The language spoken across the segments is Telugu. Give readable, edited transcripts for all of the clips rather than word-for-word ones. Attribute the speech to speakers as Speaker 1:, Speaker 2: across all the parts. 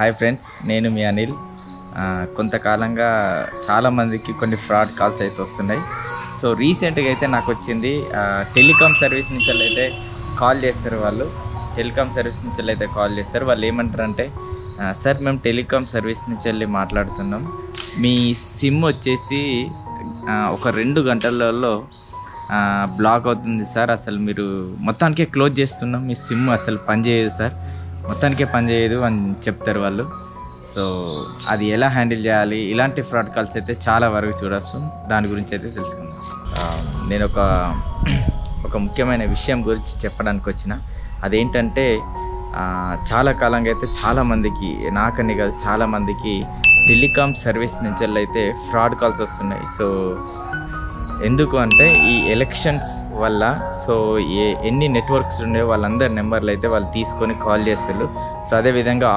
Speaker 1: హాయ్ ఫ్రెండ్స్, నేను మీ అనిల్. కొంతకాలంగా చాలామందికి కొన్ని ఫ్రాడ్ కాల్స్ అయితే వస్తున్నాయి. సో రీసెంట్గా అయితే నాకు వచ్చింది టెలికాం సర్వీస్ నుంచి అయితే కాల్ చేస్తారు. వాళ్ళు ఏమంటారంటే, సార్ మేము టెలికాం సర్వీస్ నుంచి వెళ్ళి మాట్లాడుతున్నాం, మీ సిమ్ వచ్చేసి ఒక 2 గంటలలో బ్లాక్ అవుతుంది సార్, అసలు మీరు మొత్తానికే క్లోజ్ చేస్తున్నాం, మీ సిమ్ అసలు పనిచేయదు సార్, మొత్తానికే పనిచేయదు అని చెప్తారు వాళ్ళు. సో అది ఎలా హ్యాండిల్ చేయాలి, ఇలాంటి ఫ్రాడ్ కాల్స్ అయితే చాలా వరకు చూడవచ్చు. దాని గురించి అయితే తెలుసుకుందాం. నేను ఒక ముఖ్యమైన విషయం గురించి చెప్పడానికి వచ్చిన, అదేంటంటే చాలా కాలంగా అయితే చాలామందికి, నాకని కాదు చాలామందికి టెలికాం సర్వీస్ నుంచి అయితే ఫ్రాడ్ కాల్స్ వస్తున్నాయి. సో ఎందుకు అంటే ఈ ఎలక్షన్స్ వల్ల సో ఎన్ని నెట్వర్క్స్ ఉన్నాయో వాళ్ళందరి నెంబర్లు అయితే వాళ్ళు తీసుకొని కాల్ చేస్తారు. సో అదేవిధంగా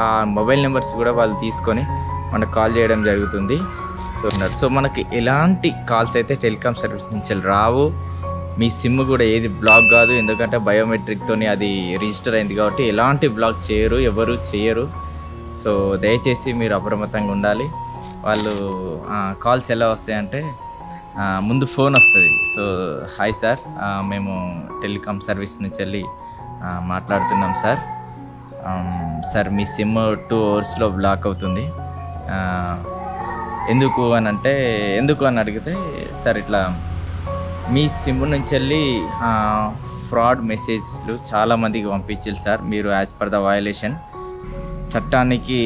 Speaker 1: ఆ మొబైల్ నెంబర్స్ కూడా వాళ్ళు తీసుకొని మనకు కాల్ చేయడం జరుగుతుంది. సో మనకి ఎలాంటి కాల్స్ అయితే టెలికాం సర్వీస్ నుంచి రావు, మీ సిమ్ కూడా ఏది బ్లాక్ కాదు, ఎందుకంటే బయోమెట్రిక్తోని అది రిజిస్టర్ అయింది కాబట్టి ఎలాంటి బ్లాక్ చేయరు, ఎవరు చేయరు. సో దయచేసి మీరు అప్రమత్తంగా ఉండాలి. వాళ్ళు కాల్స్ ఎలా వస్తాయంటే, ముందు ఫోన్ వస్తుంది. సో హాయ్ సార్, మేము టెలికాం సర్వీస్ నుంచి వెళ్ళి మాట్లాడుతున్నాం సార్, సార్ మీ సిమ్ 2 అవర్స్లో బ్లాక్ అవుతుంది, ఎందుకు అని అడిగితే, సార్ ఇట్లా మీ సిమ్ నుంచి వెళ్ళి ఫ్రాడ్ మెసేజ్లు చాలామందికి పంపించారు సార్, మీరు యాజ్ పర్ ద వయలేషన్ చట్టానికి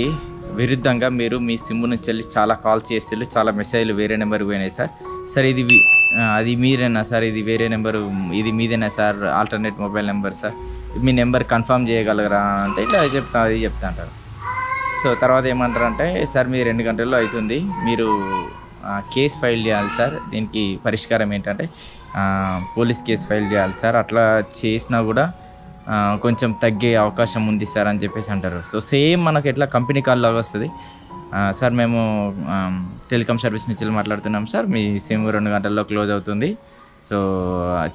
Speaker 1: విరుద్ధంగా మీరు మీ సిమ్ నుంచి వెళ్ళి చాలా కాల్స్ చేస్తారు, చాలా మెసేజ్లు వేరే నెంబర్కి పోయినాయి సార్, సార్ అది మీరేనా సార్, ఇది వేరే నెంబరు, ఇది మీదేనా sir, alternate mobile number sir, మీ నెంబర్ కన్ఫర్మ్ చేయగలరా అంటే ఇలా చెప్తా అంటారు. సో తర్వాత ఏమంటారంటే, సార్ మీరు 2 గంటల్లో అవుతుంది, మీరు కేసు ఫైల్ చేయాలి సార్, దీనికి పరిష్కారం ఏంటంటే పోలీస్ కేసు ఫైల్ చేయాలి సార్, అట్లా చేసినా కూడా కొంచెం తగ్గే అవకాశం ఉంది సార్ అని చెప్పేసి అంటారు. సో సేమ్ మనకు ఎట్లా కంపెనీ కాల్ లాగా వస్తుంది, సార్ మేము టెలికాం సర్వీస్ నుంచి మాట్లాడుతున్నాం సార్, మీ సిమ్ 2 గంటల్లో క్లోజ్ అవుతుంది, సో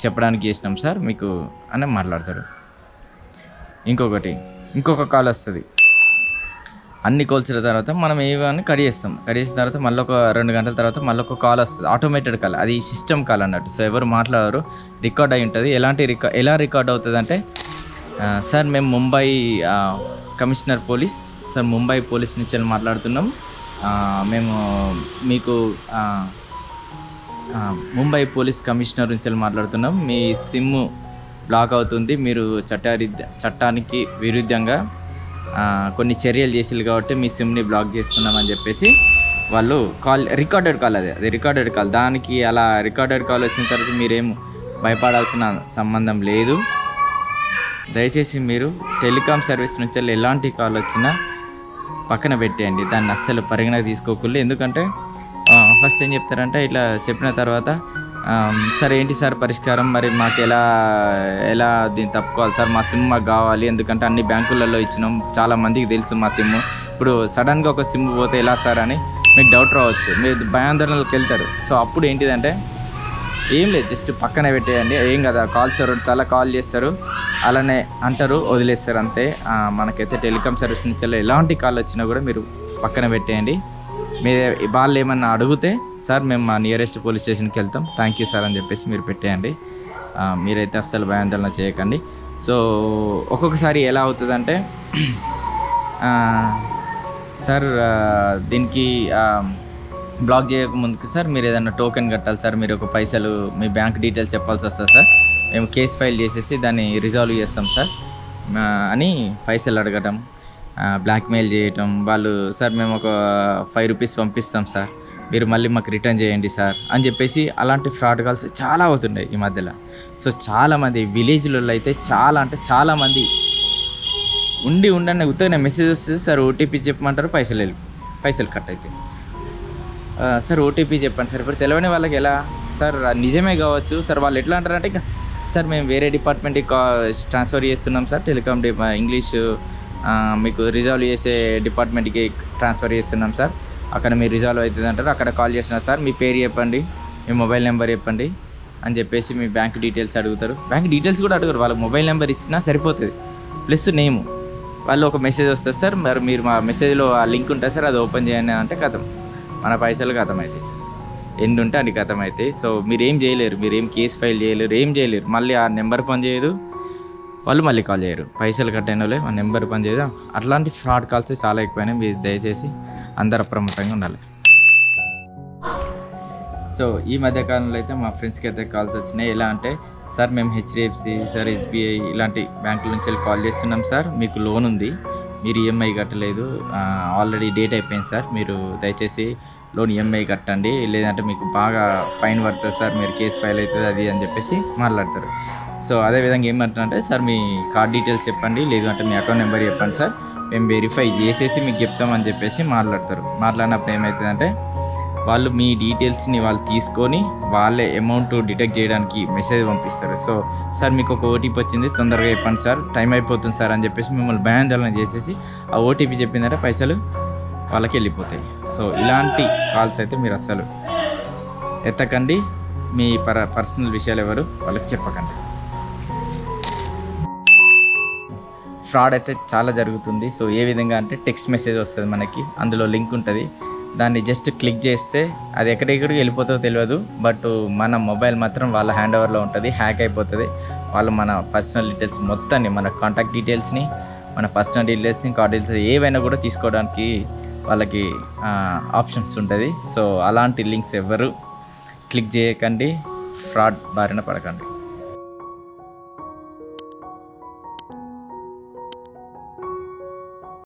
Speaker 1: చెప్పడానికి చేసినాం సార్ మీకు అని మాట్లాడతారు. ఇంకొక కాల్ వస్తుంది. అన్ని కాల్స్ల తర్వాత మనం ఏవన్నీ కట్ చేసిన తర్వాత మళ్ళీ ఒక 2 గంటల తర్వాత మళ్ళీ ఒక కాల్ వస్తుంది, ఆటోమేటెడ్ కాల్, అది సిస్టమ్ కాల్ అన్నట్టు. సో ఎవరు మాట్లాడారు, రికార్డ్ అయి ఉంటుంది. ఎలా రికార్డ్ అవుతుంది అంటే, సార్ మేము Mumbai commissioner police sir, Mumbai police నుంచి మాట్లాడుతున్నాం, మేము మీకు ముంబై పోలీస్ కమిషనర్ నుంచి మాట్లాడుతున్నాం, మీ సిమ్ బ్లాక్ అవుతుంది, మీరు చట్టానికి విరుద్ధంగా కొన్ని చర్యలు చేసిరు కాబట్టి మీ సిమ్ని బ్లాక్ చేస్తున్నామని చెప్పేసి వాళ్ళు రికార్డెడ్ కాల్, అది రికార్డెడ్ కాల్. దానికి అలా రికార్డెడ్ కాల్ వచ్చిన తర్వాత మీరేం భయపడాల్సిన సంబంధం లేదు. దయచేసి మీరు టెలికాం సర్వీస్ నుంచి ఎలాంటి కాల్ వచ్చినా పక్కన పెట్టేయండి, దాన్ని అస్సలు పరిగణకు తీసుకోకూడదు. ఎందుకంటే ఫస్ట్ ఏం చెప్తారంటే, ఇట్లా చెప్పిన తర్వాత సార్ ఏంటి సార్ పరిష్కారం, మరి మాకు ఎలా దీన్ని తప్పుకోవాలి సార్, మా సిమ్ మాకు కావాలి, ఎందుకంటే అన్ని బ్యాంకులలో ఇచ్చినాం, చాలామందికి తెలుసు మా సిమ్, ఇప్పుడు సడన్గా ఒక సిమ్ పోతే ఎలా సార్ అని మీకు డౌట్ రావచ్చు, మీరు భయాందోళనలకు వెళ్తారు. సో అప్పుడు ఏంటిదంటే, ఏం లేదు, జస్ట్ పక్కన పెట్టేయండి, ఏం కదా, కాల్స్ చాలా కాల్ చేస్తారు, అలానే అంటారు, వదిలేస్తారు అంతే. మనకైతే టెలికాం సర్వీస్ నుంచి ఎలాంటి కాల్ వచ్చినా కూడా మీరు పక్కన పెట్టేయండి. మీరు వాళ్ళు ఏమన్నా అడిగితే, సార్ మేము మా నియరెస్ట్ పోలీస్ స్టేషన్కి వెళ్తాం, థ్యాంక్ యూ సార్ అని చెప్పేసి మీరు పెట్టేయండి. మీరైతే అస్సలు భయాందోళన చేయకండి. సో ఒక్కొక్కసారి ఎలా అవుతుందంటే, సార్ దీనికి బ్లాక్ చేయకముందుకు సార్ మీరు ఏదైనా టోకెన్ కట్టాలి సార్, మీరు ఒక పైసలు మీ బ్యాంక్ డీటెయిల్స్ చెప్పాల్సి వస్తుంది సార్, మేము కేసు ఫైల్ చేసేసి దాన్ని రిజాల్వ్ చేస్తాం సార్ అని పైసలు అడగటం, బ్లాక్మెయిల్ చేయటం. వాళ్ళు సార్ మేము ఒక 5 రూపీస్ పంపిస్తాం సార్, మీరు మళ్ళీ మాకు రిటర్న్ చేయండి సార్ అని చెప్పేసి అలాంటి ఫ్రాడ్ కాల్స్ చాలా అవుతున్నాయి ఈ మధ్యలో. సో చాలామంది విలేజ్లలో అయితే చాలామంది ఉండని ఉత్తగానే మెసేజ్ వస్తుంది, సార్ ఓటీపీ చెప్పమంటారు, పైసలు కట్ అవుతాయి, సార్ ఓటీపీ చెప్పండి సార్. ఇప్పుడు తెలియని వాళ్ళకి ఎలా సార్, నిజమే కావచ్చు సార్, వాళ్ళు ఎట్లా అంటారంటే, సార్ మేము వేరే డిపార్ట్మెంట్కి ట్రాన్స్ఫర్ చేస్తున్నాం సార్, టెలికాం ఇంగ్లీష్ మీకు రిజాల్వ్ చేసే డిపార్ట్మెంట్కి ట్రాన్స్ఫర్ చేస్తున్నాం సార్, అక్కడ మీరు రిజాల్వ్ అవుతుంది అంటారు, అక్కడ కాల్ చేస్తున్నా సార్, మీ పేరు చెప్పండి, మీ మొబైల్ నెంబర్ చెప్పండి అని చెప్పేసి మీ బ్యాంక్ డీటెయిల్స్ అడుగుతారు. బ్యాంక్ డీటెయిల్స్ కూడా అడగరు, వాళ్ళకి మొబైల్ నెంబర్ ఇచ్చినా సరిపోతుంది, ప్లస్ నేము. వాళ్ళు ఒక మెసేజ్ వస్తుంది సార్, మరి మీరు మా మెసేజ్లో ఆ లింక్ ఉంటుంది సార్, అది ఓపెన్ చేయండి అంటే కథం, మన పైసలు కథం అవుతాయి, ఎన్ని ఉంటే అన్ని కథం అవుతాయి. సో మీరు ఏం చేయలేరు, మీరు ఏం కేసు ఫైల్ చేయలేరు, ఏం చేయలేరు. మళ్ళీ ఆ నెంబర్ పని చేయదు, వాళ్ళు మళ్ళీ కాల్ చేయరు, పైసలు కట్టైన వాళ్ళే ఆ నెంబర్ పని చేయదు. అట్లాంటి ఫ్రాడ్ కాల్స్ చాలా ఎక్కువైనాయి. మీరు దయచేసి అందరు అప్రమత్తంగా ఉండాలి. సో ఈ మధ్యకాలంలో అయితే మా ఫ్రెండ్స్కి అయితే కాల్స్ వచ్చినాయి. ఎలా అంటే, సార్ మేము హెచ్డిఎఫ్సి సార్, ఎస్బీఐ ఇలాంటి బ్యాంకుల నుంచి వెళ్ళి కాల్ చేస్తున్నాం సార్, మీకు లోన్ ఉంది, మీరు ఈఎంఐ కట్టలేదు, ఆల్రెడీ డేట్ అయిపోయింది సార్, మీరు దయచేసి లోన్ ఈఎంఐ కట్టండి, లేదంటే మీకు బాగా ఫైన్ పడుతుంది సార్, మీరు కేసు ఫైల్ అవుతుంది అది అని చెప్పేసి మాట్లాడతారు. సో అదేవిధంగా ఏమంటారంటే, సార్ మీ కార్డ్ డీటెయిల్స్ చెప్పండి, లేదంటే మీ అకౌంట్ నెంబర్ చెప్పండి సార్, మేము వెరిఫై చేసేసి మీకు చెప్తామని చెప్పేసి మాట్లాడతారు. మాట్లాడినప్పుడు ఏమవుతుందంటే, వాళ్ళు మీ డీటెయిల్స్ని వాళ్ళు తీసుకొని వాళ్ళే అమౌంట్ డిటెక్ట్ చేయడానికి మెసేజ్ పంపిస్తారు. సో సార్ మీకు ఒక ఓటీపీ వచ్చింది, తొందరగా చెప్పండి సార్, టైం అయిపోతుంది సార్ అని చెప్పేసి మిమ్మల్ని భయాందోళన చేసేసి ఆ ఓటీపీ చెప్పిందంటే పైసలు వాళ్ళకి వెళ్ళిపోతాయి. సో ఇలాంటి కాల్స్ అయితే మీరు అస్సలు ఎత్తకండి, మీ పర్సనల్ విషయాలు ఎవరు వాళ్ళకి చెప్పకండి. ఫ్రాడ్ అయితే చాలా జరుగుతుంది. సో ఏ విధంగా అంటే, టెక్స్ట్ మెసేజ్ వస్తుంది మనకి, అందులో లింక్ ఉంటుంది, దాన్ని జస్ట్ క్లిక్ చేస్తే అది ఎక్కడెక్కడికి వెళ్ళిపోతుందో తెలియదు, బట్ మన మొబైల్ మాత్రం వాళ్ళ హ్యాండ్ ఓవర్లో ఉంటుంది, హ్యాక్ అయిపోతుంది. వాళ్ళు మన పర్సనల్ డీటెయిల్స్ మొత్తాన్ని, మన కాంటాక్ట్ డీటెయిల్స్ని, మన పర్సనల్ డీటెయిల్స్ని, కార్డ్ డీటెయిల్స్ ఏవైనా కూడా తీసుకోవడానికి వాళ్ళకి ఆప్షన్స్ ఉంటుంది. సో అలాంటి లింక్స్ ఎవరు క్లిక్ చేయకండి, ఫ్రాడ్ బారిన పడకండి.